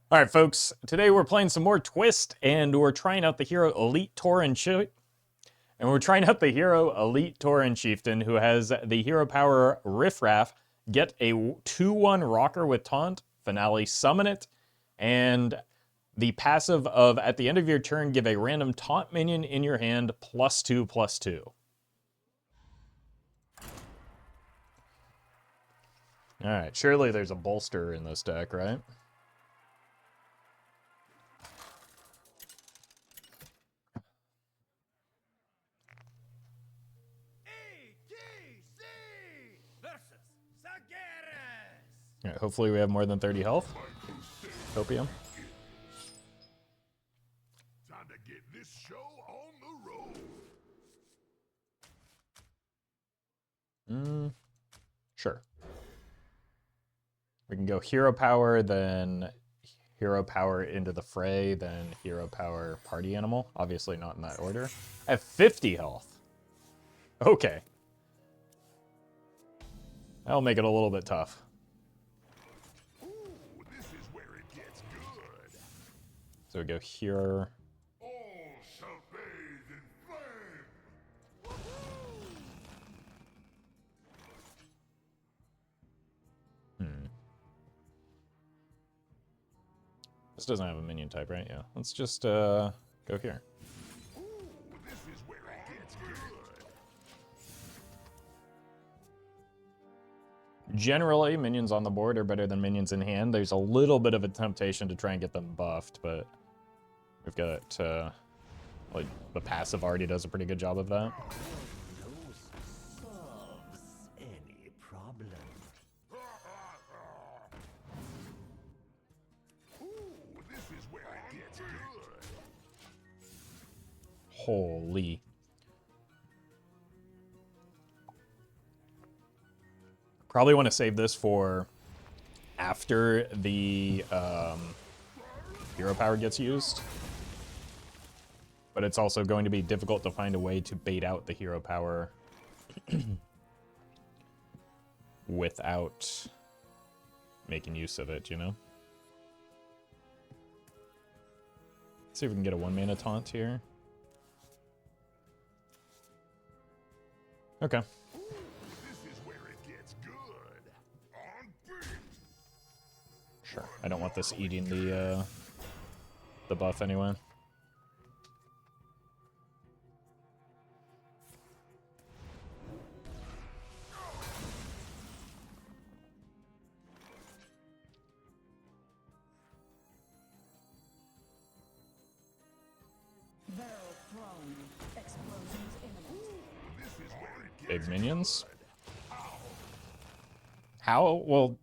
All right, folks. Today we're playing some more Twist, and we're trying out the hero Elite Tauren Chieftain, who has the hero power Riffraff. Get a 2/1 rocker with taunt. Finale, summon it, and the passive of at the end of your turn, give a random taunt minion in your hand +2/+2. All right. Surely there's a bolster in this deck, right? All right, hopefully we have more than 30 health. Copium. Time to get this show on the road. Sure. We can go hero power, then hero power into the fray, then hero power party animal. Obviously not in that order. I have 50 health. Okay. That'll make it a little bit tough. Ooh, this is where it gets good. So we go here. All shall bathe in flame. This doesn't have a minion type, right? Yeah. Let's just go here. Ooh, this is where it gets good. Generally, minions on the board are better than minions in hand. There's a little bit of a temptation to try and get them buffed, but we've got, like, the passive already does a pretty good job of that. Solves any problem. Ooh, this is where it gets good. Holy. Probably want to save this for after the hero power gets used. But it's also going to be difficult to find a way to bait out the hero power without making use of it, you know? Let's see if we can get a 1-mana taunt here. Okay. This is where it gets good. On beat. Sure. I don't want this eating the buff anyway. Barrel thrown. Explosions imminent. This is where it gets Big minions. How? Well,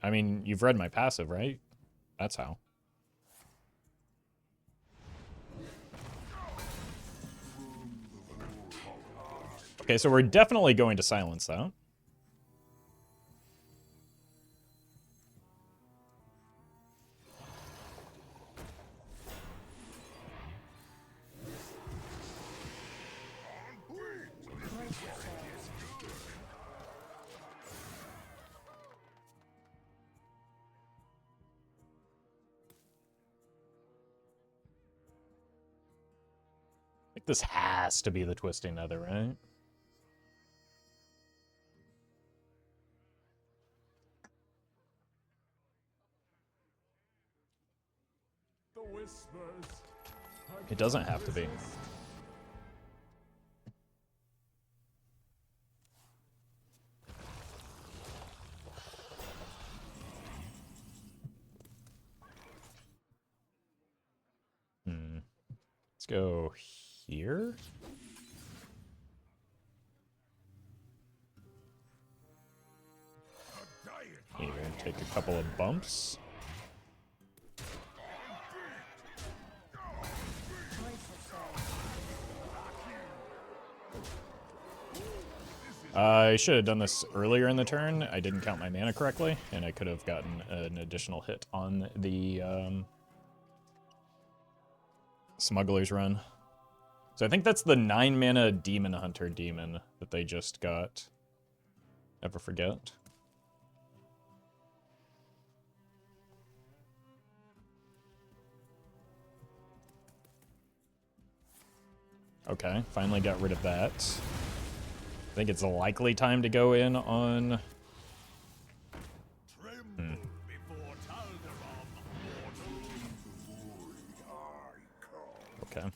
I mean, you've read my passive, right? That's how. Okay, so we're definitely going to silence that. Like, this has to be the Twisting Nether, right? The whispers. It doesn't have to be. Let's go here. Here, take a couple of bumps. I should have done this earlier in the turn. I didn't count my mana correctly, and I could have gotten an additional hit on the Smuggler's Run. So I think that's the 9-mana Demon Hunter demon that they just got. Never forget. Okay, finally got rid of that. I think it's a likely time to go in on... Tremble before Taldaram, mortal. I come. Okay.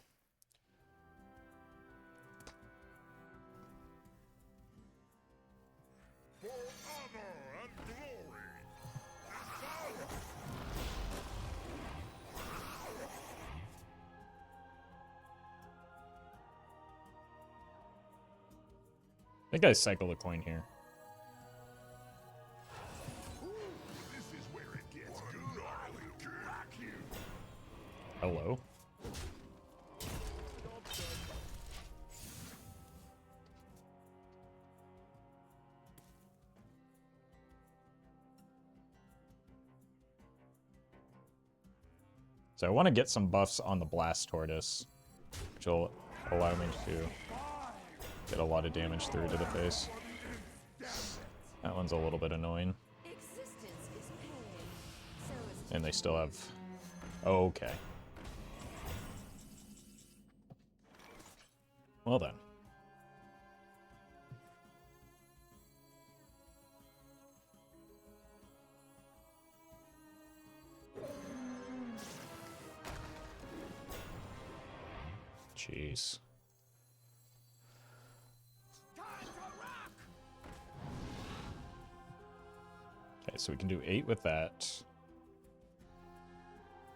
For honor and glory. I think I cycle a coin here. This is where it gets good. I will crack you. Hello? So I want to get some buffs on the Blast Tortoise, which will allow me to get a lot of damage through to the face. That one's a little bit annoying. Existence is pain. So is And they still have... Okay. Well then. Jeez. Okay, so we can do 8 with that.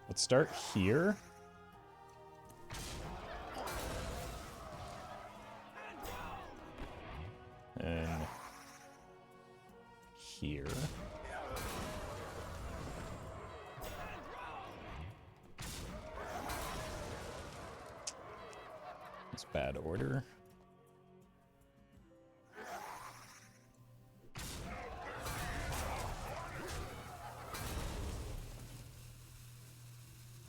Let's start here. And here. It's bad order.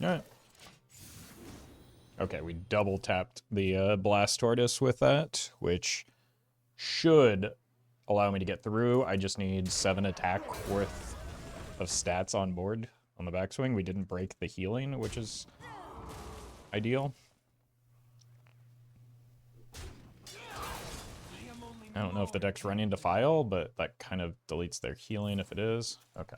Alright. Okay, we double tapped the Blast Tortoise with that, which should allow me to get through. I just need 7 attack worth of stats on board on the backswing. We didn't break the healing, which is ideal. I don't know if the deck's running Defile, but that kind of deletes their healing if it is. Okay.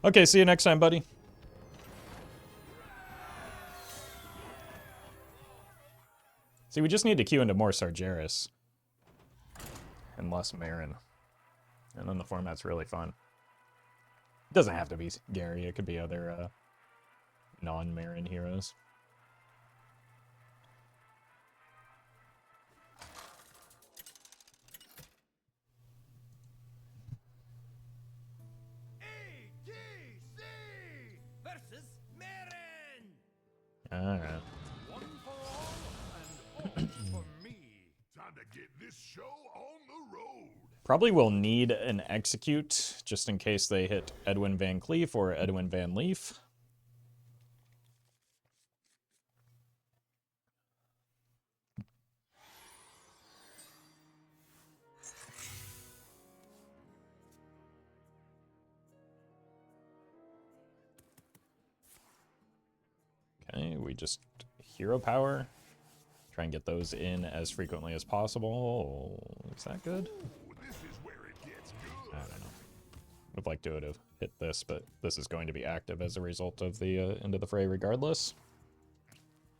Okay, see you next time, buddy. See, we just need to queue into more Sargeras. And less Marin. And then the format's really fun. It doesn't have to be Gary, it could be other non-Marin heroes. ADC versus Marin. Alright. One for all and all for me. Time to get this show on the road. Probably will need an execute, just in case they hit Edwin Van Cleef or Edwin Van Leaf. Okay, we just hero power. Try and get those in as frequently as possible. Is that good? Ooh, this is where it gets good. I don't know. Would have liked to have hit this, but this is going to be active as a result of the end of the fray regardless.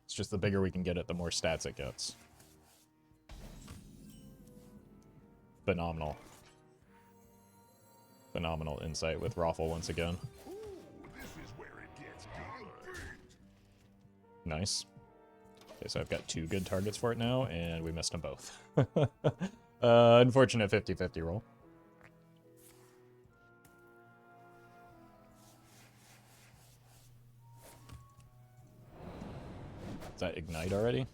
It's just the bigger we can get it, the more stats it gets. Phenomenal. Phenomenal insight with Roffle once again. Ooh, this is where it gets good. Nice. Okay, so I've got 2 good targets for it now, and we missed them both. Unfortunate 50-50 roll. Is that Ignite already?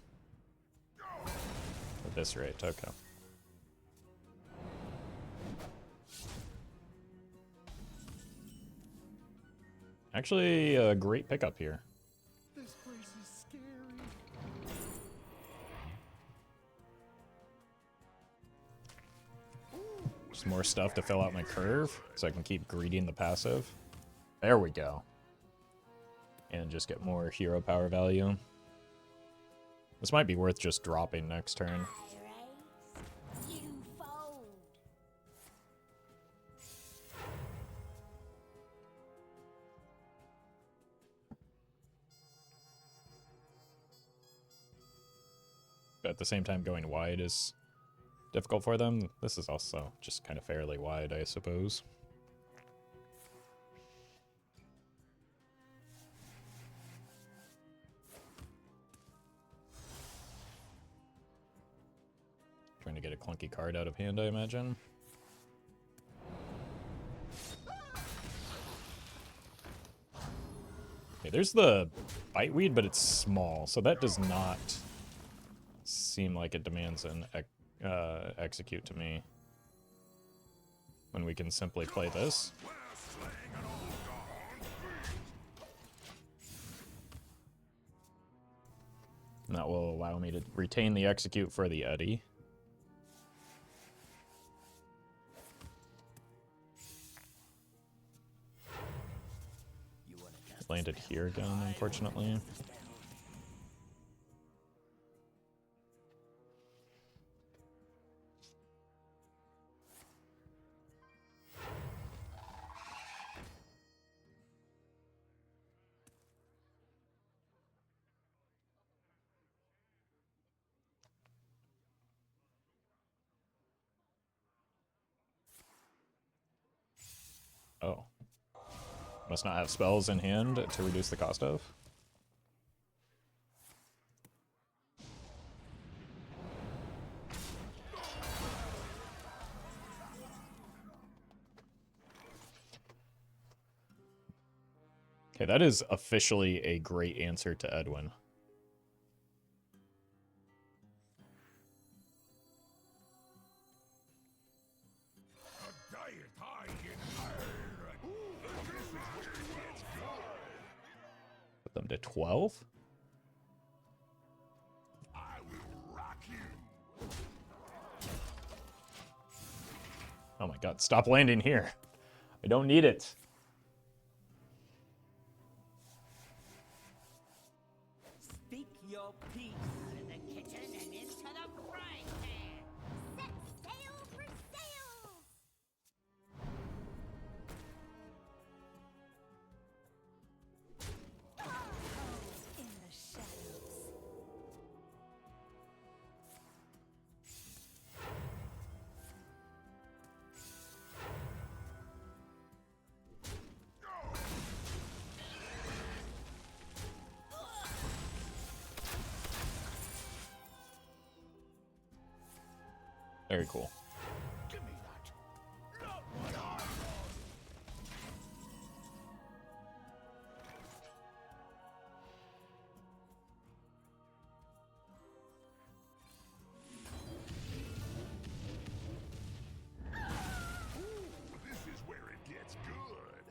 At this rate, okay. Actually, a great pickup here. This place is scary. Some more stuff to fill out my curve, so I can keep greeting the passive. There we go. And just get more hero power value. This might be worth just dropping next turn. I raise, you fold. But at the same time, going wide is difficult for them. This is also just kind of fairly wide, I suppose. Trying to get a clunky card out of hand, I imagine. Okay, there's the biteweed, but it's small, so that does not seem like it demands an execute to me. When we can simply play this. And that will allow me to retain the execute for the Eddy. Landed here again, unfortunately. Oh. Must not have spells in hand to reduce the cost of. Okay, that is officially a great answer to Edwin. Put them to 12? I will rock you. Oh my god, stop landing here. I don't need it. Speak your piece. Out of the kitchen and into the frying pan. Set sail for sails. In the shadows. Very cool. Give me that. Not what I want. This is where it gets good.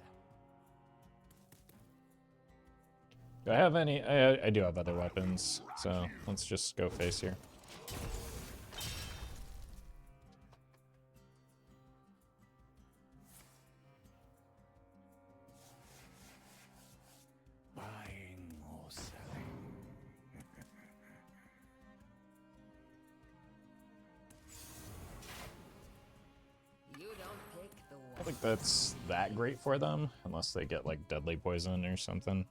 Do I have any? I do have other weapons, so let's just go face here. Buying or selling. You don't pick the I one. don't think that's that great for them, unless they get like deadly poison or something.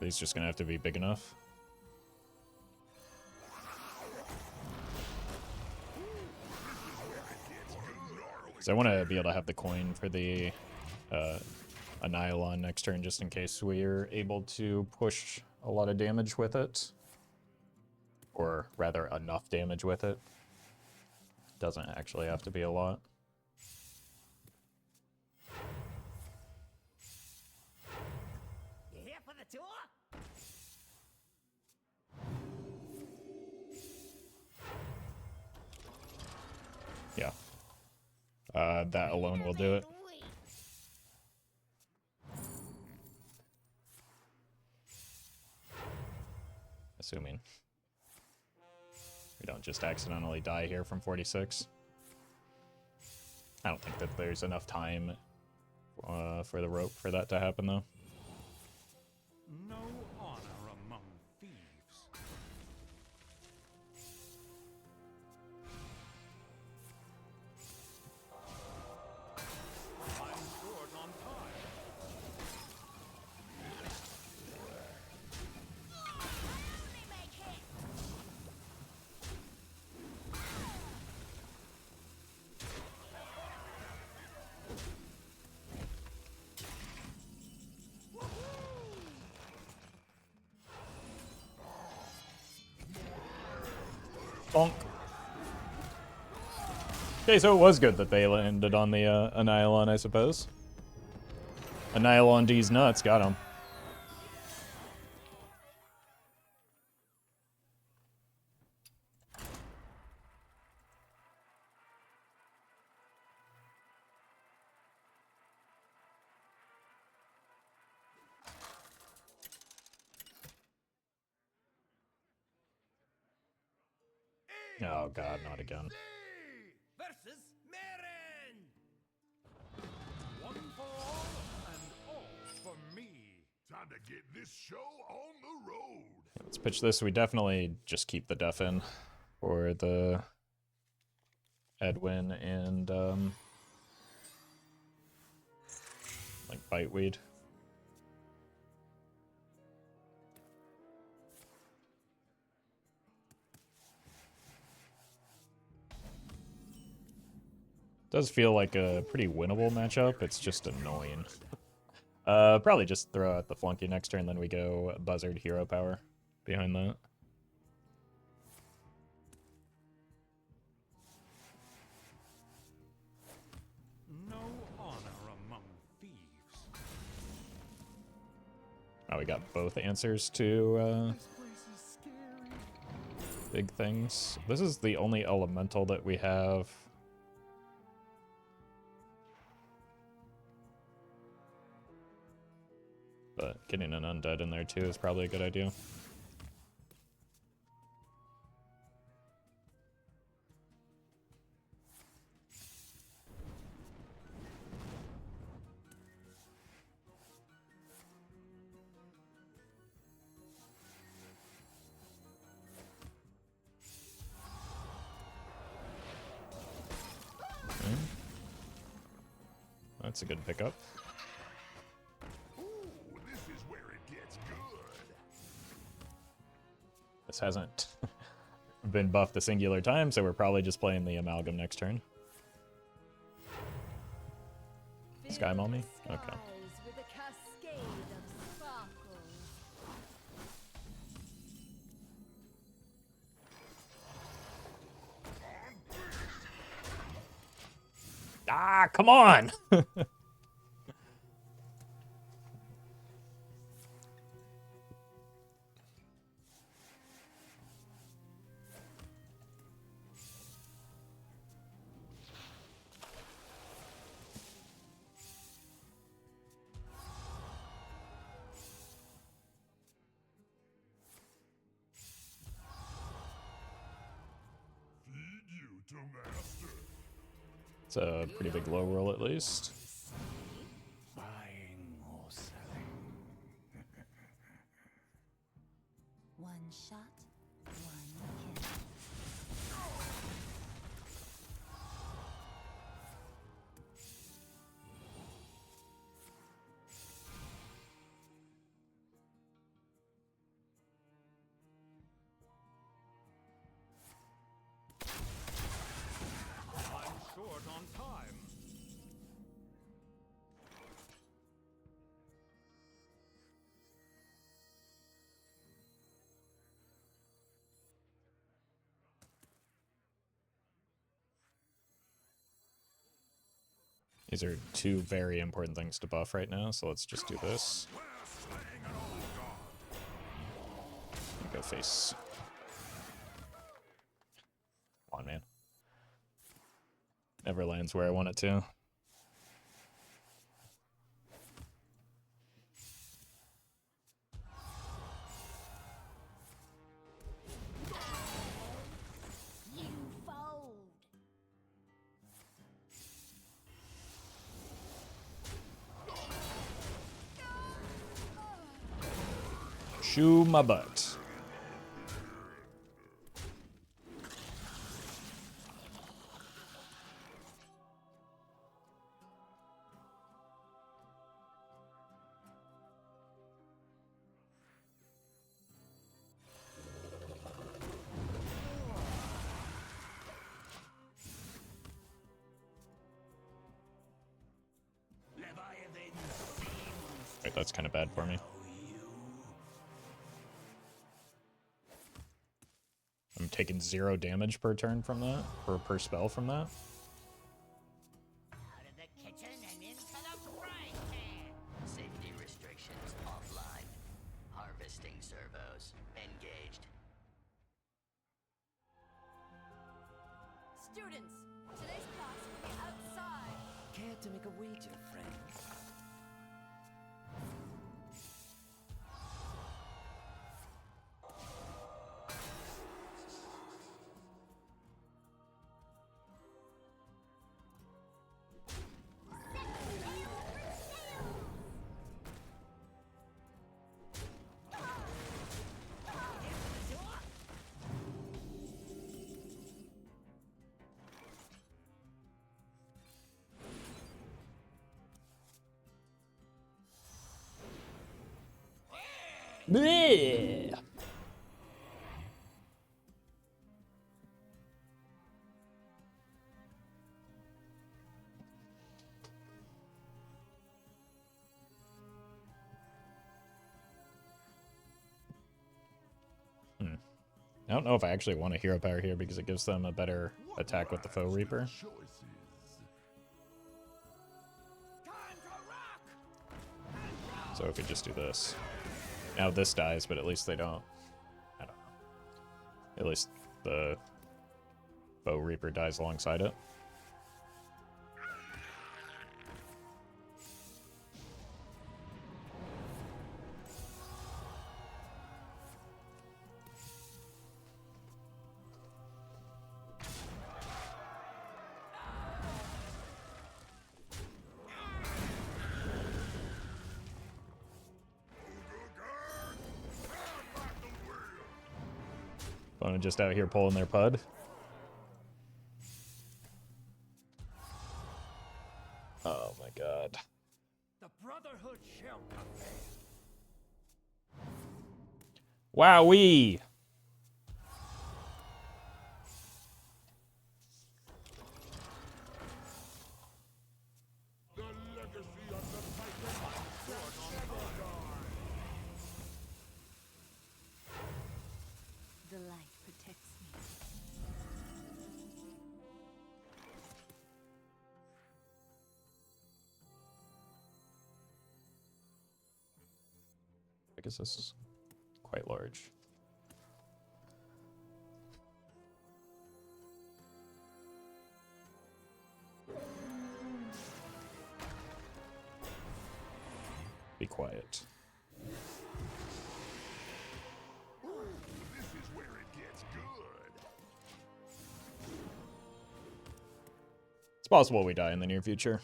He's just gonna have to be big enough. Because I want to be able to have the coin for the Annihilon next turn, just in case we're able to push a lot of damage with it. Or rather, enough damage with it. Doesn't actually have to be a lot. Yeah. That alone will do it. Wait. Assuming we don't just accidentally die here from 46. I don't think that there's enough time for the rope for that to happen, though. No honor among thieves. I'm short on time. Only make hit. Bonk. Okay, so it was good that they landed on the Annihilon, I suppose. Annihilon D's nuts, got him. Oh god, not again. Versus Marin! One for all and all for me. Time to get this show on the road. Let's pitch this. We definitely just keep the def in for the Edwin and like Biteweed. Does feel like a pretty winnable matchup. It's just annoying. Probably just throw out the flunky next turn, then we go Buzzard Hero Power behind that. No honor among thieves. Oh, we got both answers to This place is scary. big things. This is the only elemental that we have. But getting an undead in there too is probably a good idea. Okay. That's a good pickup. Ooh, this is where it gets good. This hasn't been buffed a singular time, so we're probably just playing the Amalgam next turn. Sky Mommy? Okay. With a cascade of sparkles. Ah, come on! Feed you to master. It's a pretty big low roll at least. Buying or selling. One shot, one kill. I'm short on time. These are two very important things to buff right now, so let's just do this. We're slaying an old god. Go face. Come on, man. Never lands where I want it to. You fold. Shoo my butt. Wait, that's kind of bad for me. I'm taking 0 damage per turn from that, or per spell from that. Out of the kitchen and into the frying pan. Safety restrictions offline. Harvesting servos engaged. Students, today's class will be outside. Care to make a wager, friends? Bleh. I don't know if I actually want a hero power here because it gives them a better attack with the foe reaper. Choices. Time to rock! So if we just do this. Now this dies, but at least they don't. I don't know. At least the foe reaper dies alongside it. Opponent just out here pulling their pud. Oh my god. The Brotherhood shall prevail. Wowee! The legacy of the Titan. The light protects me. I guess this is quite large. Be quiet. This is where it gets good. It's possible we die in the near future.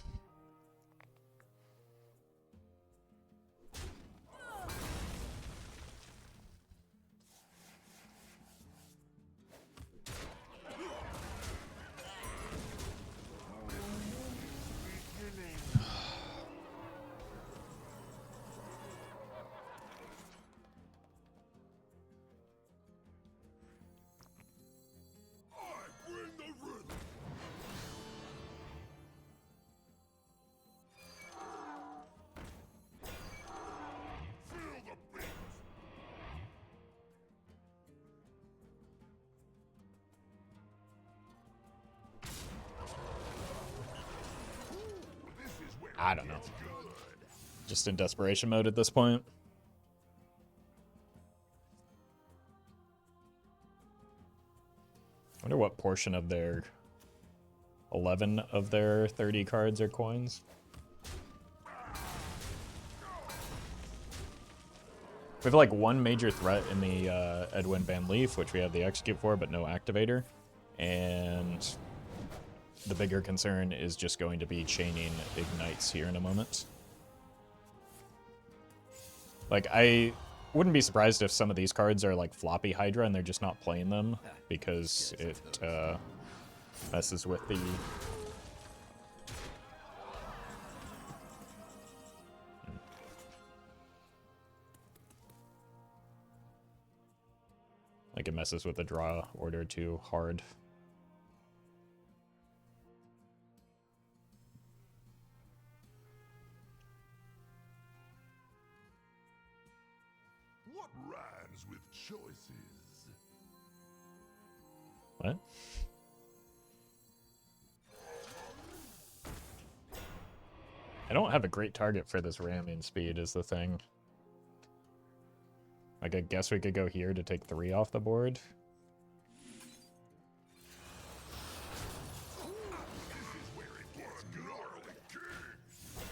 I bring the rhythm. Feel the beat. This is where I it don't know. gets good. Just in desperation mode at this point. I wonder what portion of their 11 of their 30 cards are coins. We have like one major threat in the Edwin Van Leaf, which we have the execute for, but no activator. And the bigger concern is just going to be chaining ignites here in a moment. Like, I wouldn't be surprised if some of these cards are like floppy Hydra and they're just not playing them because it messes with the... Like, it messes with the draw order too hard. What rhymes with choices? What? I don't have a great target for this ramming speed is the thing. Like, I guess we could go here to take 3 off the board.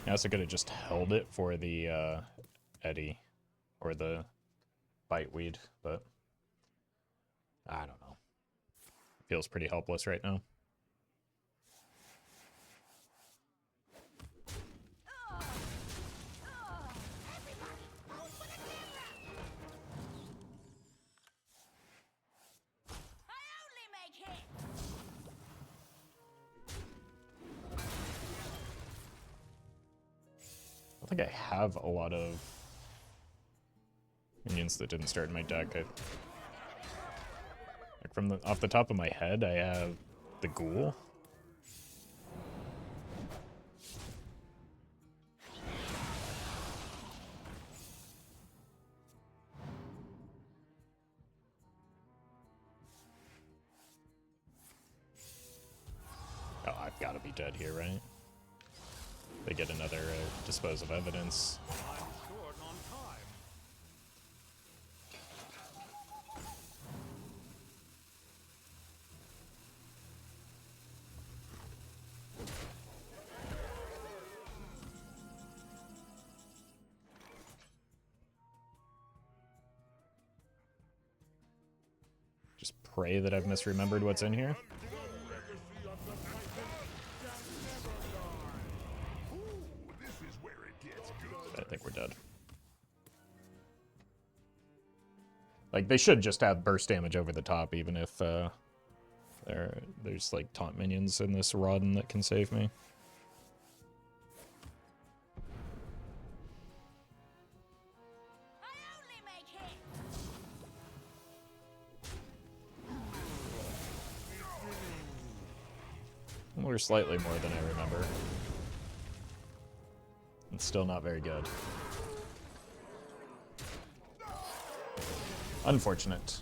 I also could have just held it for the Eddy or the Biteweed, but I don't know. Feels pretty helpless right now. I don't think I have a lot of minions that didn't start in my deck. Like from the off the top of my head, I have the Ghoul. Oh, I've got to be dead here, right? They get another dispose of evidence. I'm short on time. Just pray that I've misremembered what's in here. This is where it gets good. I think we're dead. Like, they should just have burst damage over the top, even if there's like taunt minions in this Rodden that can save me. We're slightly more than I remember. It's still not very good. Unfortunate.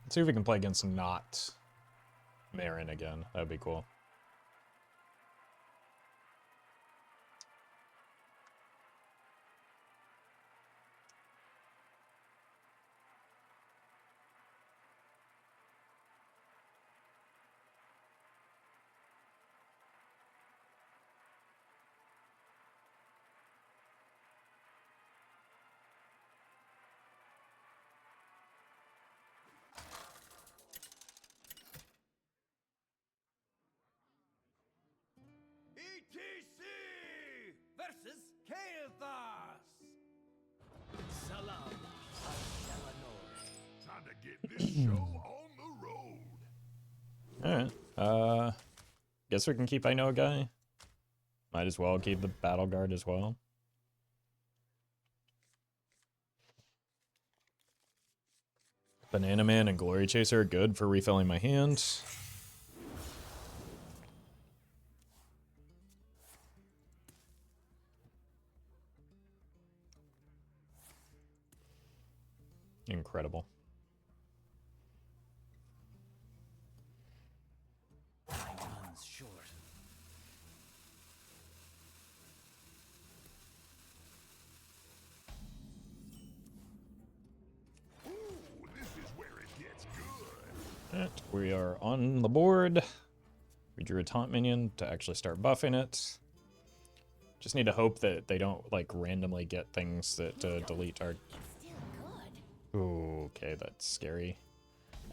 Let's see if we can play against not Marin again. That would be cool. ETC versus Kael'thas. Salam, Al-Shalanor. Time to get this show on the road. Alright. Guess we can keep I Know a Guy. Might as well keep the Battle Guard as well. Banana Man and Glory Chaser are good for refilling my hand. Incredible. Time's short. Alright, we are on the board. We drew a taunt minion to actually start buffing it. Just need to hope that they don't, like, randomly get things that delete our... It's still good. Ooh, okay, that's scary.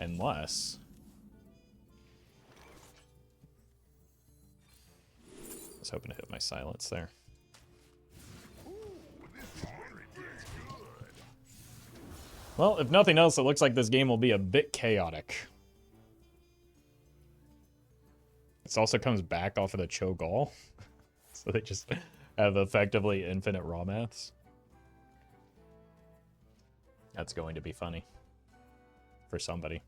Unless... I was hoping to hit my silence there. Well, if nothing else, it looks like this game will be a bit chaotic. This also comes back off of the Cho'Gall. So they just have effectively infinite raw maths. That's going to be funny. For somebody.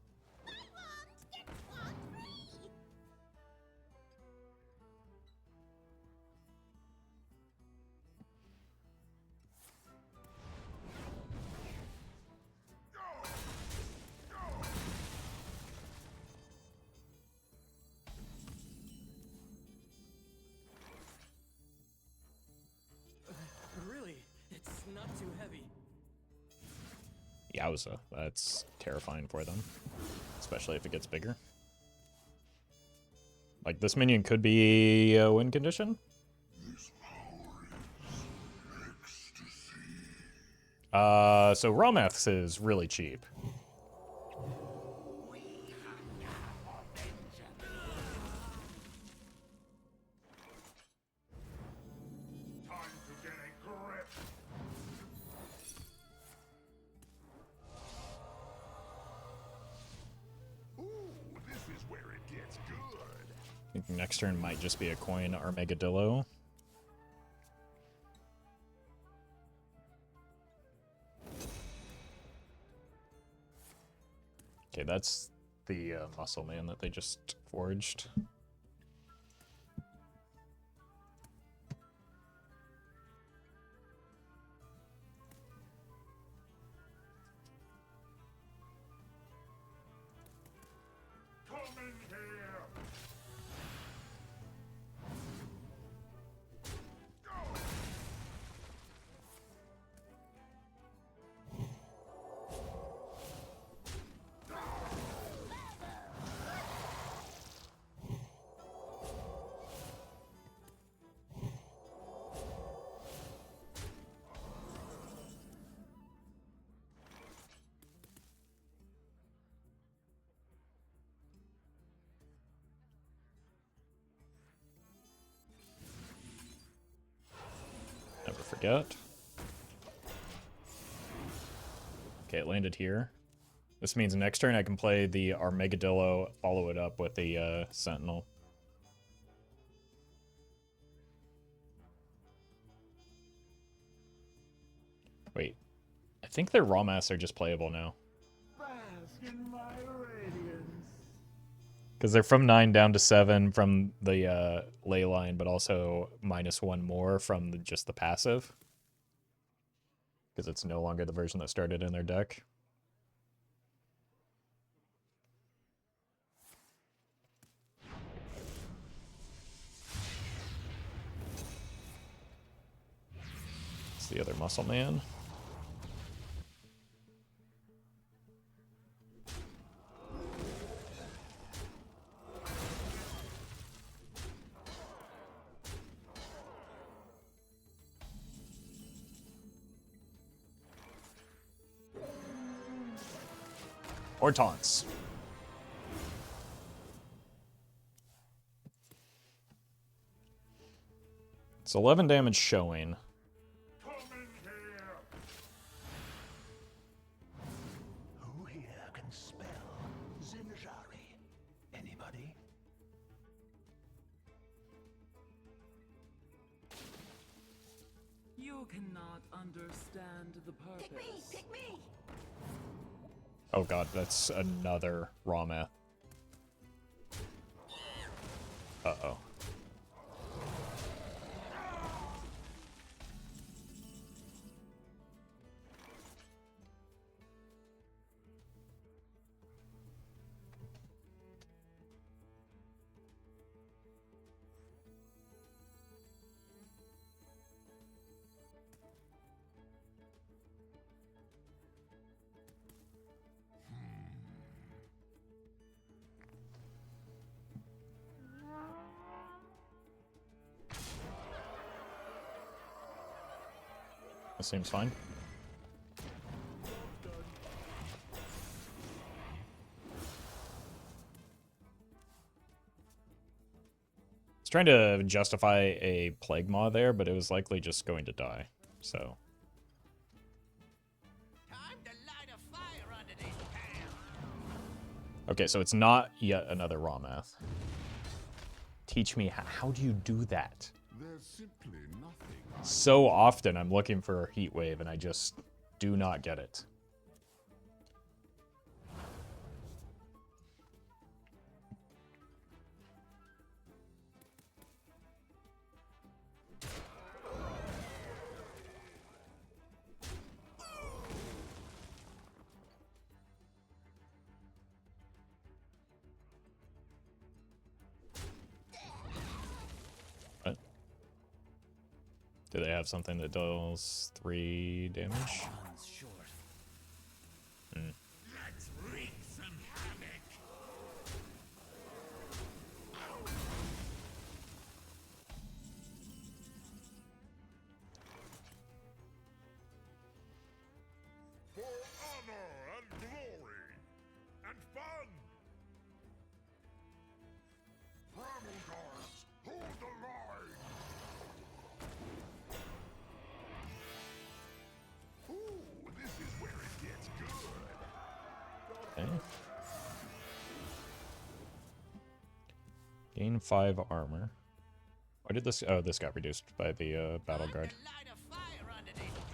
Really? It's not too heavy. Yowza, that's terrifying for them. Especially if it gets bigger. Like, this minion could be a win condition? So raw maths is really cheap. Time to get a grip. Ooh, this is where it gets good. I think next turn might just be a coin Armageddillo. Okay, that's the muscle man that they just forged. Come in here. Never forget. Okay, it landed here. This means next turn I can play the Armageddillo, follow it up with the Sentinel. Wait, I think their raw maths are just playable now. Bask in my radiance. Because they're from 9 down to 7 from the ley line, but also -1 more from just the passive. Because it's no longer the version that started in their deck. It's the other muscle man. Or taunts. It's 11 damage showing. Come in here. Who here can spell Zinjari? Anybody? You cannot understand the purpose. Pick me! Oh god, that's another raw math. Uh-oh. This seems fine. I was trying to justify a Plague Maw there, but it was likely just going to die, so... Time to light a fire under this town. Okay, so it's not yet another Raw Math. Teach me, how do you do that? There's simply nothing. So often I'm looking for a Heat Wave and I just do not get it. What? Do they have something that deals 3 damage? Let's wreak some havoc. For honor and glory and fun. Primal guards, hold the line. Ooh, this is where it gets good. Okay. Gain 5 armor. Why did this... Oh, this got reduced by the Battle Guard. Time to light a fire under this town.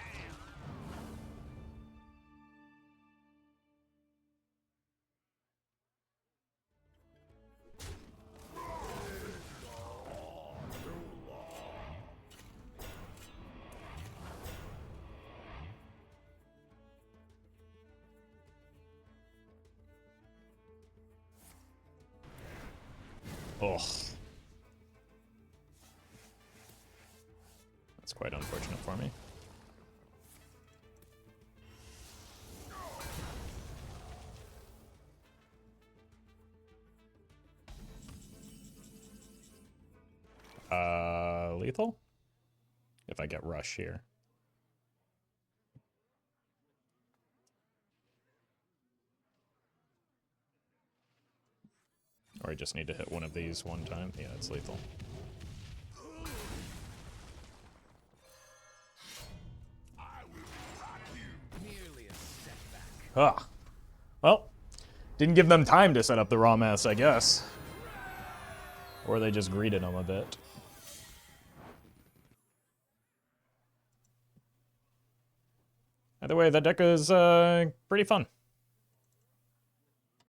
Ugh. That's quite unfortunate for me. Lethal? If I get rush here. Or I just need to hit one of these one time. Yeah, it's lethal. Merely a setback. Ah. Well, didn't give them time to set up the raw mass, I guess. Or they just greeted them a bit. Either way, that deck is pretty fun.